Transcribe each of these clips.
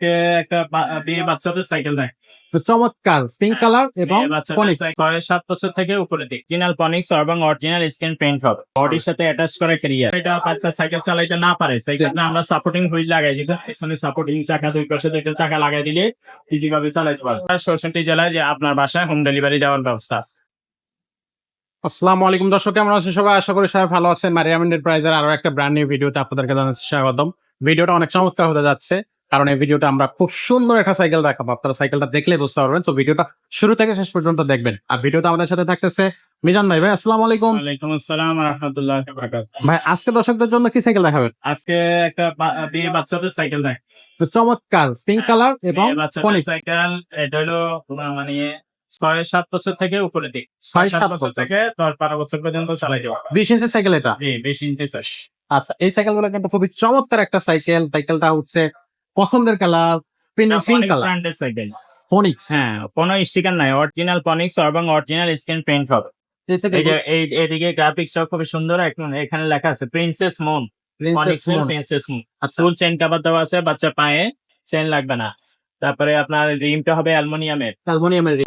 আজকে একটা বিয়ে বাচ্চাদের সাইকেল দেখ তো চমৎকার পিঙ্ক কালার এবং ফনিক্স 6-7 বছর থেকে উপরে দিক অরিজিনাল ফনিক্স এবং অরিজিনাল স্ক্রিন প্রিন্ট হবে বডির সাথে অ্যাটাচ করে ক্যারিয়ার। এটা বাচ্চা সাইকেল চালাইতে না পারে সাইকেলে আমরা সাপোর্টিং হুইল লাগাই দিই, পিছনে সাপোর্টিং চাকা, দুই পাশে দুইটা চাকা লাগাই দিলে ইজি ভাবে চালাইতে পারবে। 64 জেলায় যে আপনার বাসায় হোম ডেলিভারি দেওয়ার ব্যবস্থা আছে। আসসালামু আলাইকুম দর্শক, কেমন আছেন সবাই? আশা করি সবাই ভালো আছেন। মারিয়াম এন্টারপ্রাইজের আরো একটা ব্র্যান্ড নিউ ভিডিওতে আপনাদেরকে জানাচ্ছি স্বাগতম। ভিডিওটা অনেক চমৎকার হতে যাচ্ছে, কারণ এই ভিডিওটা আমরা খুব সুন্দর একটা সাইকেল দেখাবো। আপনারা সাইকেলটা দেখলে বুঝতে পারবেন। তো ভিডিওটা শুরু থেকে শেষ পর্যন্ত দেখবেন। আর ভিডিওটা আমাদের সাথে থাকতেছে মিজান ভাই। ভাই আসসালামু আলাইকুম। ওয়ালাইকুম আসসালাম ওয়া রাহমাতুল্লাহি ওয়া বারাকাতুহু। ভাই আজকে দর্শকদের জন্য কি সাইকেল দেখাবেন? আজকে একটা বিয়ে বাচ্চাদের সাইকেল দেখ তো চমৎকার পিঙ্ক কালার এবং বাচ্চাদের ফনিক্স সাইকেল। এটা হলো মানে 6-7 বছর থেকে উপরে দিক 6-7 বছর থেকে 10-12 বছর পর্যন্ত চালাইতে পারবে। 20 ইঞ্চের সাইকেল এটা। 20 ইঞ্চি সাইজ। আচ্ছা, এই সাইকেলগুলো কিন্তু খুবই চমৎকার একটা সাইকেল। সাইকেলটা হচ্ছে পছন্দের কালার পিঙ্ক কালার ব্র্যান্ডের সাইকেল। ফনিক্স। হ্যাঁ, কোনো স্টিকার নাই, অরিজিনাল ফনিক্স এবং অরিজিনাল স্ক্রিন প্রিন্ট হবে। এই যে এইদিকে গ্রাফিক্সটা খুবই সুন্দর। এখানে লেখা আছে প্রিন্সেস মুন, প্রিন্সেস মুন। আচ্ছা, ফুল চেন কভার দেওয়া আছে, বাচ্চা পায়ে চেন লাগবে না। তারপরে আপনার রিমটা হবে অ্যালুমিনিয়ামের,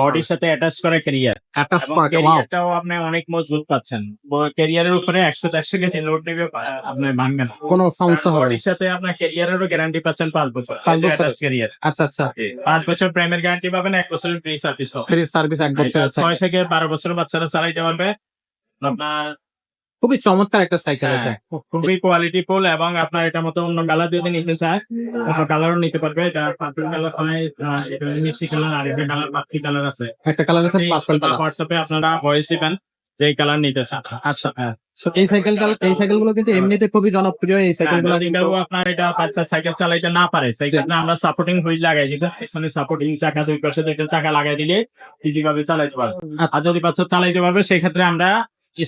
বডির সাথে অ্যাটাচ করে ক্যারিয়ার। ক্যারিয়ারটাও আপনি অনেক মজবুত পাচ্ছেন। ক্যারিয়ারের উপরে 100-150 কেজি লোড নেবে, আপনি ভাঙবে না, কোনো সমস্যা হবে না। বডির সাথে আপনার ক্যারিয়ারেরও গ্যারান্টি পাচ্ছেন 5 বছর। 5 বছর অ্যাটাচ ক্যারিয়ার। আচ্ছা আচ্ছা, 5 বছর প্রাইমের গ্যারান্টি পাবেন, 1 বছরের ফ্রি সার্ভিস হবে। ফ্রি সার্ভিস 1 বছর। 6 থেকে 12 বছর বাচ্চারা চালাইতে পারবে। আপনার খুবই চমৎকার একটা সাইকেল এটা। খুবই কোয়ালিটি ফুল, এবং আপনার এটা মতো অন্য কালার যদি নিতে চায় অন্য কালারও নিতে পারবে। এটা পার্পল কালার হয়, এটা মিষ্টি কালার, আর একটা কালার পাখি কালার আছে। একটা কালার আছে পার্পল কালার। হোয়াটসঅ্যাপে আপনারা ভয়েস দিবেন যে কালার নিতে চান। আচ্ছা, সো এই সাইকেলগুলো কিন্তু এমনিতে খুবই জনপ্রিয়। এই সাইকেলগুলো কিন্তু আপনার এটা বাচ্চা সাইকেল চালাইতে না পারে সাইকেলে আমরা সাপোর্টিং হুইল লাগাই দিই, পিছনে সাপোর্টিং চাকা, দুই পাশে দুইটা চাকা লাগাই দিলে ইজি ভাবে চালাইতে পারবে। আর যদি বাচ্চা চালাইতে পারবে সেই ক্ষেত্রে আমরা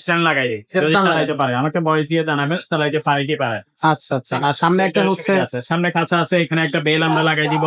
স্ট্যান্ড লাগাই দিই, যদি চালাইতে পারে। আমাকে ভয়েস দিয়ে জানাবেন চালাইতে পারে কি পারে। আচ্ছা আচ্ছা, আর সামনে একটা হচ্ছে সামনে কাঁচা আছে, এখানে একটা বেল আমরা লাগাই দিব,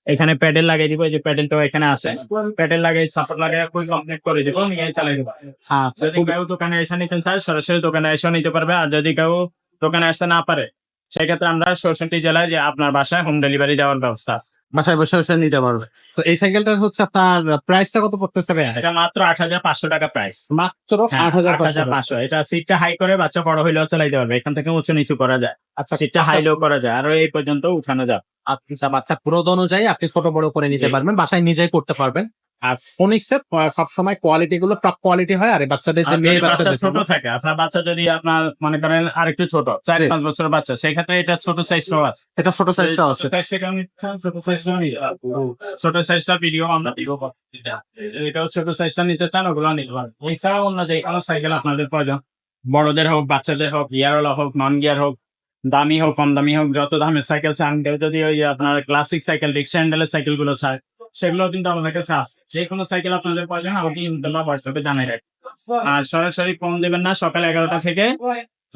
এখানে প্যাডেল লাগাই দিব। এই যে প্যাডেলটাও এখানে আছে, প্যাডেল লাগাই সাপোর্ট লাগাই ফুল কমপ্লিট করে দিব, নিয়ে চালাই দিব। আচ্ছা, যদি কেউ দোকানে এসে নিতে চায় সরাসরি দোকানে এসে নিতে পারবে। আর যদি কেউ দোকানে আসতে না পারে সেক্ষেত্রে আমরা 64 জেলায় যে আপনার বাসায় হোম ডেলিভারি দেওয়ার ব্যবস্থা আছে। বাসায় বসে বসে নিতে পারবে। তো এই সাইকেলটার হচ্ছে আপনার প্রাইসটা কত পড়তেছে ভাই? এটা মাত্র 8,500 টাকা প্রাইস। মাত্র 8,500। এটা সিটটা হাই করে বাচ্চা বড় হইলেও চালাইতে পারবে। এখান থেকে উঁচু নিচু করা যায়। আচ্ছা, সিটটা হাই লো করা যায়, আর এই পর্যন্ত উঠানো যায়। আচ্ছা, বাচ্চা গ্রোথ অনুযায়ী আপনি ছোট বড় করে নিতে পারবেন, বাসায় নিজেই করতে পারবেন। আর ফোনিক্সের সবসময় কোয়ালিটি গুলো টপ কোয়ালিটি হয়। আর বাচ্চাদের যে মেয়ে বাচ্চাদের ছোট থাকে, আপনার বাচ্চা যদি আপনার মনে করেন আরেকটু ছোট 4-5 বছর বাচ্চা, সেই ক্ষেত্রে এটা ছোট সাইজটাও আছে। এটা ছোট সাইজটাও আছে। ছোট সাইজটা ভিডিও আমরা দিব। এটাও ছোট সাইজটা নিতে চান ওগুলো নিতে পারেন। এছাড়াও অন্য যে কোনো সাইকেল আপনাদের প্রয়োজন, বড়দের হোক বাচ্চাদের হোক, গিয়ারওয়ালা হোক নন গিয়ার হোক, দামি হোক কম দামি হোক, যত দামের সাইকেল চান, যদি ওই আপনার ক্লাসিক সাইকেল রিক্সা হ্যান্ডেলের সাইকেল গুলো চায় সেগুলো কিন্তু আমাদের কাছে আছে। যে কোনো সাইকেল আপনাদের প্রয়োজন আমাকে ইনশাআল্লাহ হোয়াটসঅ্যাপে জানাই রাখবেন। আর সরাসরি ফোন দিবেন না, সকাল 11টা থেকে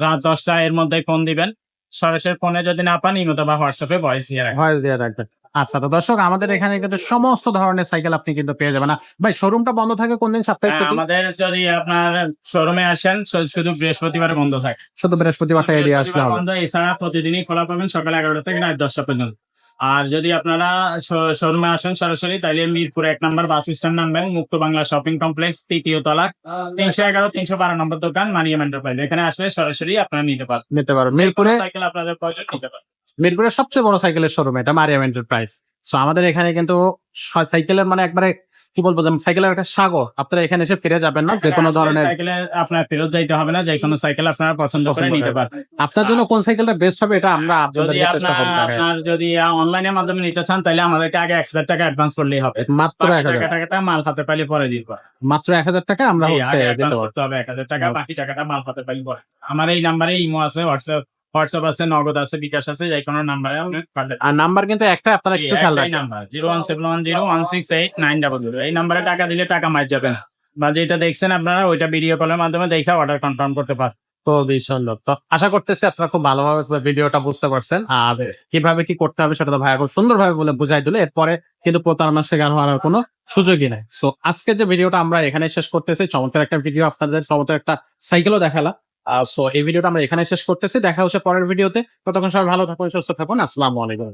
রাত 10টা এর মধ্যে ফোন দিবেন। সরাসরি ফোনে যদি না পান ইমো বা হোয়াটসঅ্যাপে ভয়েস দিয়ে রাখবেন। আচ্ছা, তো দর্শক আমাদের এখানে কিন্তু সমস্ত ধরনের সাইকেল আপনি কিন্তু পেয়ে যাবেন। না ভাই, শোরুমটা বন্ধ থাকে কোন দিন? সপ্তাহে আমাদের যদি আপনার শোরুমে আসেন শুধু বৃহস্পতিবার বন্ধ থাকে, শুধু বৃহস্পতিবারটা এড়িয়ে আসলে হবে। বন্ধ, এছাড়া প্রতিদিনই খোলা পাবেন সকাল 11টা থেকে রাত 10টা পর্যন্ত। আর যদি আপনারা শোরুমে আসেন সরাসরি, তাহলে মিরপুর 1 নম্বর বাস স্ট্যান্ড নামবেন, মুক্ত বাংলা শপিং কমপ্লেক্স 3য় তলা 311-312 নম্বর দোকান মারিয়াম এন্টারপ্রাইজ। এখানে আসলে সরাসরি আপনারা নিতে পারবেন। মিরপুরে সাইকেল আপনাদের প্রয়োজন নিতে পারবেন। মিরপুরের সবচেয়ে বড় সাইকেলের শোরুম এটা মারিয়াম এন্টারপ্রাইজ। সো আমাদের এখানে কিন্তু সাইকেলের মানে একবারে কি বলবো, সাইকেলের একটা সাগর। আপনারা এখানে এসে ফিরে যাবেন না, যে কোনো ধরনের সাইকেলে আপনার ফেরত যাইতে হবে না, যে কোনো সাইকেল আপনারা পছন্দ করে নিতে পারবেন। আপনার জন্য কোন সাইকেলটা বেস্ট হবে এটা আমরা আপনার যদি অনলাইনের মাধ্যমে নিতে চান তাহলে আমাদেরকে আগে 1,000 টাকা অ্যাডভান্স করলেই হবে। মাত্র 1,000 টাকাটা মাল হাতে পাইলে পরে দিব। মাত্র 1,000 টাকা আমরা হচ্ছে অ্যাডভান্স করতে হবে 1,000 টাকা, বাকি টাকাটা মাল হাতে পাইলে পরে। আমার এই নাম্বারে ইমো আছে, হোয়াটসঅ্যাপ আছে, নগদ আছে, বিকাশ আছে, যে কোনো নাম্বারে আপনি পাঠাতে। আর নাম্বার কিন্তু একটা, আপনারা একটু খেয়াল রাখবেন। নাম্বার 01710166890। এই নাম্বারে টাকা দিলে টাকা মার যাবে না, বা যেটা দেখছেন আপনারা ওইটা ভিডিও কলের মাধ্যমে দেখে অর্ডার কনফার্ম করতে পারেন। তো সুন্দর। তো আশা করতেছি আপনারা খুব ভালোভাবে ভিডিওটা বুঝতে পারছেন, আর কিভাবে কি করতে হবে সেটা তো ভাইয়া খুব সুন্দরভাবে বলে বুঝাই দিলে। এরপরে কিন্তু প্রতারণার শিকার হওয়ার কোনো সুযোগই নাই। তো আজকে যে ভিডিওটা আমরা এখানে শেষ করতেছি, চমৎকার একটা ভিডিও, আপনাদের চমৎকার একটা সাইকেলও দেখালাম। সো এই ভিডিওটা আমরা এখানে শেষ করতেছি। দেখা হচ্ছে পরের ভিডিওতে। ততক্ষণ সবাই ভালো থাকুন, সুস্থ থাকুন। আসসালামু আলাইকুম।